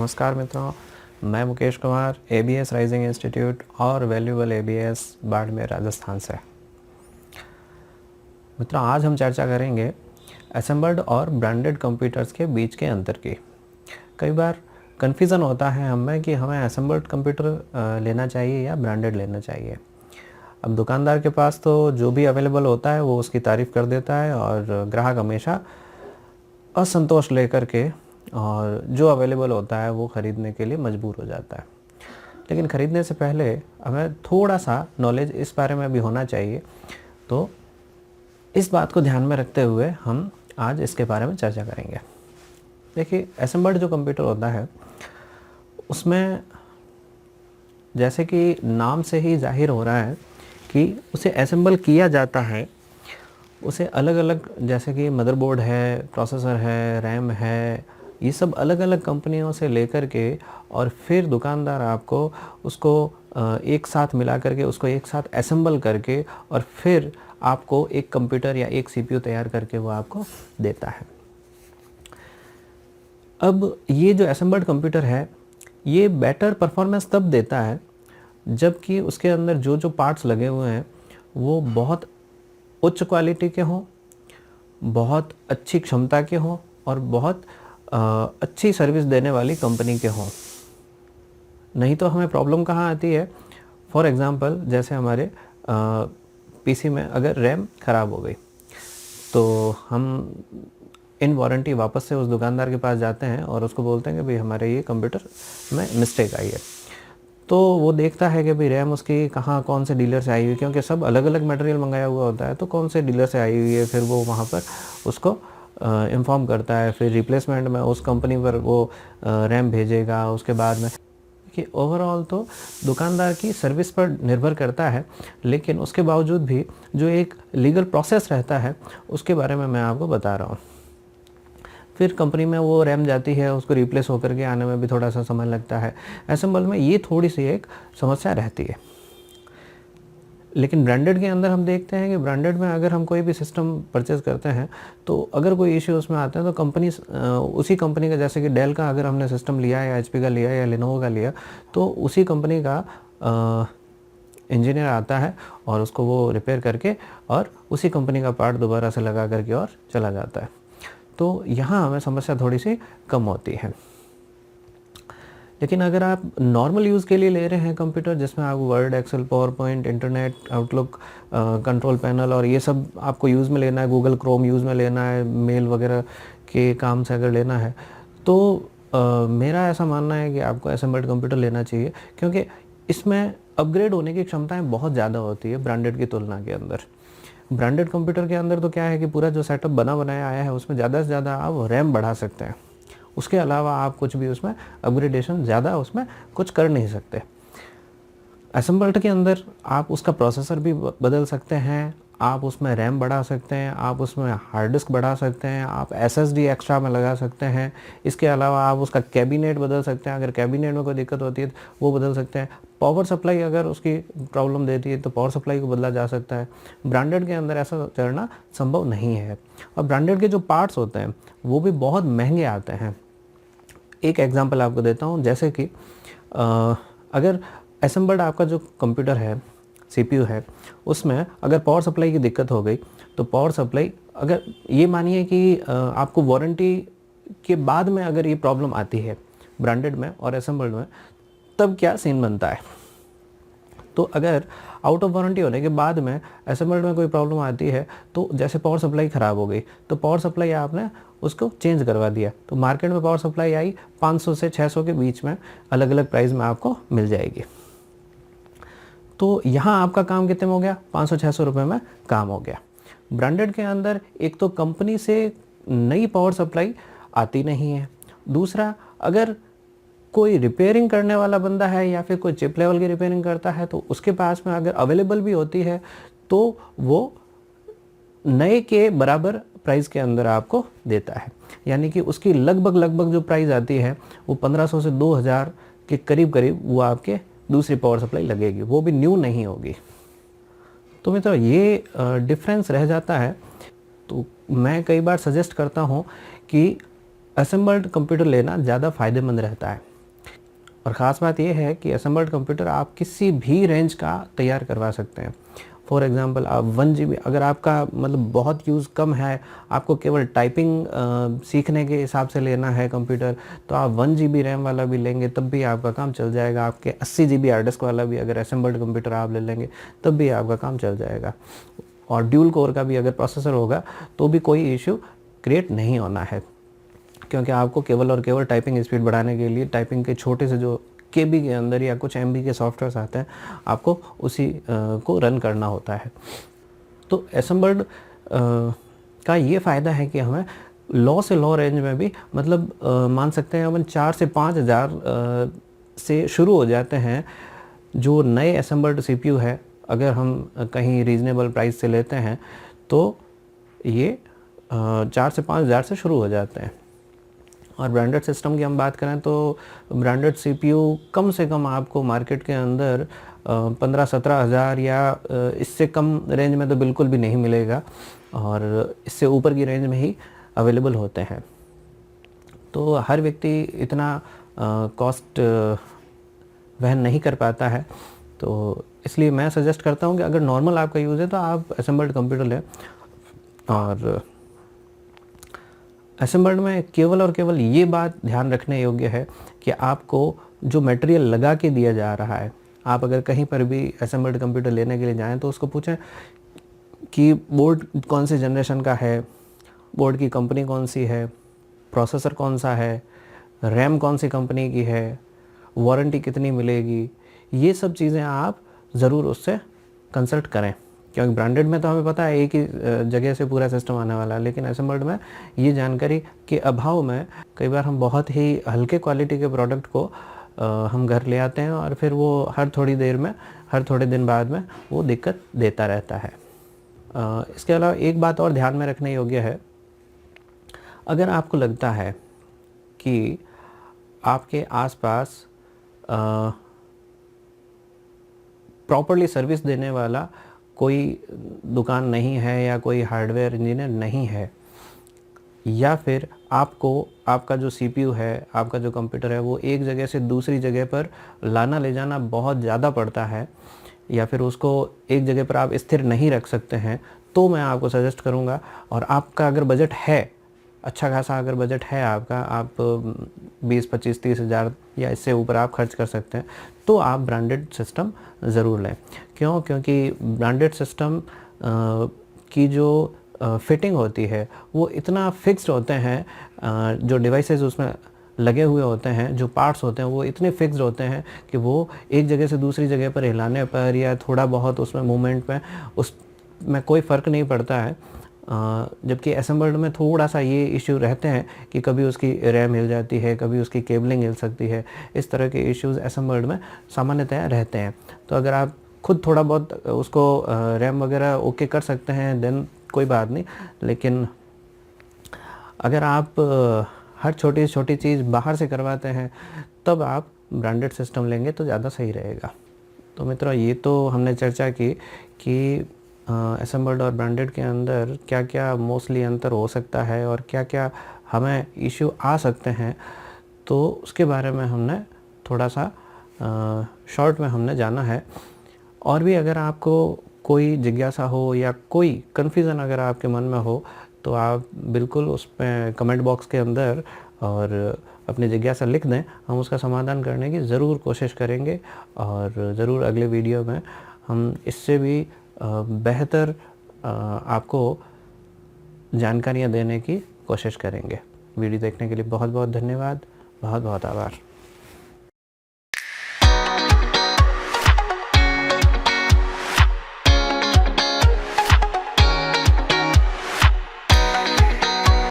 नमस्कार मित्रों, मैं Mukesh Kumar ABS rising institute और वैल्यूएबल ABS बाड़मेर राजस्थान से। मित्रों, आज हम चर्चा करेंगे असेंबल्ड और ब्रांडेड कंप्यूटर्स के बीच के अंतर की। कई बार कन्फ्यूज़न होता है हमें कि हमें असेंबल्ड कंप्यूटर लेना चाहिए या ब्रांडेड लेना चाहिए। अब दुकानदार के पास तो जो भी अवेलेबल होता है वो उसकी तारीफ़ कर देता है और ग्राहक हमेशा असंतोष लेकर के और जो अवेलेबल होता है वो ख़रीदने के लिए मजबूर हो जाता है। लेकिन ख़रीदने से पहले हमें थोड़ा सा नॉलेज इस बारे में भी होना चाहिए। तो इस बात को ध्यान में रखते हुए हम आज इसके बारे में चर्चा करेंगे। देखिए, असेंबल्ड जो कंप्यूटर होता है उसमें जैसे कि नाम से ही जाहिर हो रहा है कि उसे असेंबल किया जाता है। उसे अलग अलग, जैसे कि मदरबोर्ड है, प्रोसेसर है, रैम है, ये सब अलग अलग कंपनियों से लेकर के और फिर दुकानदार आपको उसको एक साथ मिला करके उसको एक साथ असेंबल करके और फिर आपको एक कंप्यूटर या एक CPU तैयार करके वो आपको देता है। अब ये जो असेंबल्ड कंप्यूटर है ये बेटर परफॉर्मेंस तब देता है जबकि उसके अंदर जो जो पार्ट्स लगे हुए हैं वो बहुत उच्च क्वालिटी के हों, बहुत अच्छी क्षमता के हों और बहुत अच्छी सर्विस देने वाली कंपनी के हों। नहीं तो हमें प्रॉब्लम कहाँ आती है? फॉर एग्ज़ाम्पल, जैसे हमारे PC में अगर रैम ख़राब हो गई तो हम इन वारंटी वापस से उस दुकानदार के पास जाते हैं और उसको बोलते हैं कि भाई हमारे ये कंप्यूटर में मिस्टेक आई है। तो वो देखता है कि भाई रैम उसकी कहाँ कौन से डीलर से आई हुई, क्योंकि सब अलग अलग मटेरियल मंगाया हुआ होता है, तो कौन से डीलर से आई हुई है, फिर वो वहाँ पर उसको इन्फॉर्म करता है। फिर रिप्लेसमेंट में उस कंपनी पर वो रैम भेजेगा। उसके बाद में कि ओवरऑल तो दुकानदार की सर्विस पर निर्भर करता है, लेकिन उसके बावजूद भी जो एक लीगल प्रोसेस रहता है उसके बारे में मैं आपको बता रहा हूँ। फिर कंपनी में वो रैम जाती है, उसको रिप्लेस होकर के आने में भी थोड़ा सा समय लगता है। असेंबल में ये थोड़ी सी एक समस्या रहती है। लेकिन ब्रांडेड के अंदर हम देखते हैं कि ब्रांडेड में अगर हम कोई भी सिस्टम परचेज़ करते हैं तो अगर कोई इश्यू उसमें आते हैं तो कंपनी उसी कंपनी का, जैसे कि डेल का अगर हमने सिस्टम लिया है या HP का लिया या लेनोवो का लिया, तो उसी कंपनी का इंजीनियर आता है और उसको वो रिपेयर करके और उसी कंपनी का पार्ट दोबारा से लगा करके और चला जाता है। तो यहाँ हमें समस्या थोड़ी सी कम होती है। लेकिन अगर आप नॉर्मल यूज़ के लिए ले रहे हैं कंप्यूटर, जिसमें आप Word, Excel, PowerPoint, internet, Outlook, control panel और ये सब आपको यूज़ में लेना है, गूगल क्रोम यूज़ में लेना है, मेल वगैरह के काम से अगर लेना है, तो मेरा ऐसा मानना है कि आपको असेंबल्ड कंप्यूटर लेना चाहिए, क्योंकि इसमें अपग्रेड होने की क्षमताएँ बहुत ज़्यादा होती है ब्रांडेड की तुलना के अंदर। ब्रांडेड कंप्यूटर के अंदर तो क्या है कि पूरा जो सेटअप बना बनाया आया है उसमें ज़्यादा से ज़्यादा आप रैम बढ़ा सकते हैं। उसके अलावा आप कुछ भी उसमें अपग्रेडेशन ज़्यादा उसमें कुछ कर नहीं सकते। असेंबल्ड के अंदर आप उसका प्रोसेसर भी बदल सकते हैं, आप उसमें रैम बढ़ा सकते हैं, आप उसमें हार्ड डिस्क बढ़ा सकते हैं, आप SSD एक्स्ट्रा में लगा सकते हैं। इसके अलावा आप उसका कैबिनेट बदल सकते हैं, अगर कैबिनेट में कोई दिक्कत होती है तो वो बदल सकते हैं। पावर सप्लाई अगर उसकी प्रॉब्लम देती है तो पावर सप्लाई को बदला जा सकता है। ब्रांडेड के अंदर ऐसा करना संभव नहीं है। और ब्रांडेड के जो पार्ट्स होते हैं वो भी बहुत महंगे आते हैं। एक एग्जांपल आपको देता हूँ, जैसे कि अगर असेंबल्ड आपका जो कंप्यूटर है, CPU है, उसमें अगर पावर सप्लाई की दिक्कत हो गई तो पावर सप्लाई, अगर ये मानिए कि आपको वारंटी के बाद में अगर ये प्रॉब्लम आती है ब्रांडेड में और असेंबल्ड में, तब क्या सीन बनता है। तो अगर आउट ऑफ वारंटी होने के बाद में असेंबल्ड में कोई प्रॉब्लम आती है, तो जैसे पावर सप्लाई ख़राब हो गई तो पावर सप्लाई आपने उसको चेंज करवा दिया, तो मार्केट में पावर सप्लाई आई 500 से 600 के बीच में, अलग अलग प्राइस में आपको मिल जाएगी। तो यहाँ आपका काम कितने में हो गया? 500-600 रुपये में काम हो गया। ब्रांडेड के अंदर एक तो कंपनी से नई पावर सप्लाई आती नहीं है, दूसरा अगर कोई रिपेयरिंग करने वाला बंदा है या फिर कोई चिप लेवल की रिपेयरिंग करता है तो उसके पास में अगर अवेलेबल भी होती है तो वो नए के बराबर प्राइस के अंदर आपको देता है। यानी कि उसकी लगभग जो प्राइस आती है वो 1500 से 2000 के करीब वो आपके दूसरी पावर सप्लाई लगेगी, वो भी न्यू नहीं होगी। तो मित्रों, ये डिफरेंस रह जाता है। तो मैं कई बार सजेस्ट करता हूँ कि असेंबल्ड कंप्यूटर लेना ज़्यादा फ़ायदेमंद रहता है। और ख़ास बात ये है कि असेंबल्ड कंप्यूटर आप किसी भी रेंज का तैयार करवा सकते हैं। फॉर एग्ज़ाम्पल आप 1 GB, अगर आपका मतलब बहुत यूज़ कम है, आपको केवल टाइपिंग सीखने के हिसाब से लेना है कंप्यूटर, तो आप 1 GB रैम वाला भी लेंगे तब भी आपका काम चल जाएगा। आपके 80 GB हार्ड डिस्क वाला भी अगर असेंबल्ड कंप्यूटर आप ले लेंगे तब भी आपका काम चल जाएगा। और ड्यूल कोर का भी अगर प्रोसेसर होगा तो भी कोई इशू क्रिएट नहीं होना है, क्योंकि आपको केवल और केवल टाइपिंग स्पीड बढ़ाने के लिए टाइपिंग के छोटे से जो KB के अंदर या कुछ MB के सॉफ्टवेयर्स आते हैं, आपको उसी को रन करना होता है। तो असेंबल्ड का ये फ़ायदा है कि हमें लो से लो रेंज में भी मतलब मान सकते हैं अपन 4 से 5 हज़ार से शुरू हो जाते हैं। जो नए असेंबल्ड CPU है, अगर हम कहीं रीज़नेबल प्राइस से लेते हैं तो ये 4 से 5 हज़ार से शुरू हो जाते हैं। और ब्रांडेड सिस्टम की हम बात करें तो ब्रांडेड CPU कम से कम आपको मार्केट के अंदर 15-17 हज़ार या इससे कम रेंज में तो बिल्कुल भी नहीं मिलेगा, और इससे ऊपर की रेंज में ही अवेलेबल होते हैं। तो हर व्यक्ति इतना कॉस्ट वहन नहीं कर पाता है, तो इसलिए मैं सजेस्ट करता हूँ कि अगर नॉर्मल आपका यूज़ है तो आप असेंबल्ड कंप्यूटर लें। और असेंबल्ड में केवल और केवल ये बात ध्यान रखने योग्य है कि आपको जो मटेरियल लगा के दिया जा रहा है, आप अगर कहीं पर भी असेंबल्ड कंप्यूटर लेने के लिए जाएं तो उसको पूछें कि बोर्ड कौन से जनरेशन का है, बोर्ड की कंपनी कौन सी है, प्रोसेसर कौन सा है, रैम कौन सी कंपनी की है, वारंटी कितनी मिलेगी। ये सब चीज़ें आप ज़रूर उससे कंसल्ट करें, क्योंकि ब्रांडेड में तो हमें पता है एक ही जगह से पूरा सिस्टम आने वाला है, लेकिन असेंबल्ड में ये जानकारी के अभाव में कई बार हम बहुत ही हल्के क्वालिटी के प्रोडक्ट को हम घर ले आते हैं और फिर वो हर थोड़ी देर में, हर थोड़े दिन बाद में वो दिक्कत देता रहता है। इसके अलावा एक बात और ध्यान में रखने योग्य है, अगर आपको लगता है कि आपके आसपास प्रॉपर्ली सर्विस देने वाला कोई दुकान नहीं है या कोई हार्डवेयर इंजीनियर नहीं है, या फिर आपको आपका जो CPU है, आपका जो कंप्यूटर है, वो एक जगह से दूसरी जगह पर लाना ले जाना बहुत ज़्यादा पड़ता है, या फिर उसको एक जगह पर आप स्थिर नहीं रख सकते हैं, तो मैं आपको सजेस्ट करूँगा, और आपका अगर बजट है, अच्छा खासा अगर बजट है आपका, आप 20-25-30 हज़ार या इससे ऊपर आप खर्च कर सकते हैं, तो आप ब्रांडेड सिस्टम ज़रूर लें। क्यों? क्योंकि ब्रांडेड सिस्टम की जो फिटिंग होती है वो इतना फिक्स्ड होते हैं, जो डिवाइसेस उसमें लगे हुए होते हैं, जो पार्ट्स होते हैं वो इतने फिक्स्ड होते हैं कि वो एक जगह से दूसरी जगह पर हिलाने पर या थोड़ा बहुत उसमें मूवमेंट में उसमें कोई फ़र्क नहीं पड़ता है। जबकि असेंबल्ड में थोड़ा सा ये इश्यू रहते हैं कि कभी उसकी रैम हिल जाती है, कभी उसकी केबलिंग हिल सकती है, इस तरह के इश्यूज़ असेंबल्ड में सामान्यतः रहते हैं। तो अगर आप खुद थोड़ा बहुत उसको रैम वगैरह ओके कर सकते हैं देन कोई बात नहीं, लेकिन अगर आप हर छोटी छोटी चीज़ बाहर से करवाते हैं तब आप ब्रांडेड सिस्टम लेंगे तो ज़्यादा सही रहेगा। तो मित्रों, ये तो हमने चर्चा की कि असेंबल्ड और ब्रांडेड के अंदर क्या क्या मोस्टली अंतर हो सकता है और क्या क्या हमें इश्यू आ सकते हैं, तो उसके बारे में हमने थोड़ा सा शॉर्ट में हमने जाना है। और भी अगर आपको कोई जिज्ञासा हो या कोई कन्फ्यूज़न अगर आपके मन में हो तो आप बिल्कुल उसमें कमेंट बॉक्स के अंदर और अपनी जिज्ञासा लिख दें, हम उसका समाधान करने की ज़रूर कोशिश करेंगे, और ज़रूर अगले वीडियो में हम इससे भी बेहतर आपको जानकारियाँ देने की कोशिश करेंगे। वीडियो देखने के लिए बहुत बहुत धन्यवाद, बहुत बहुत आभार।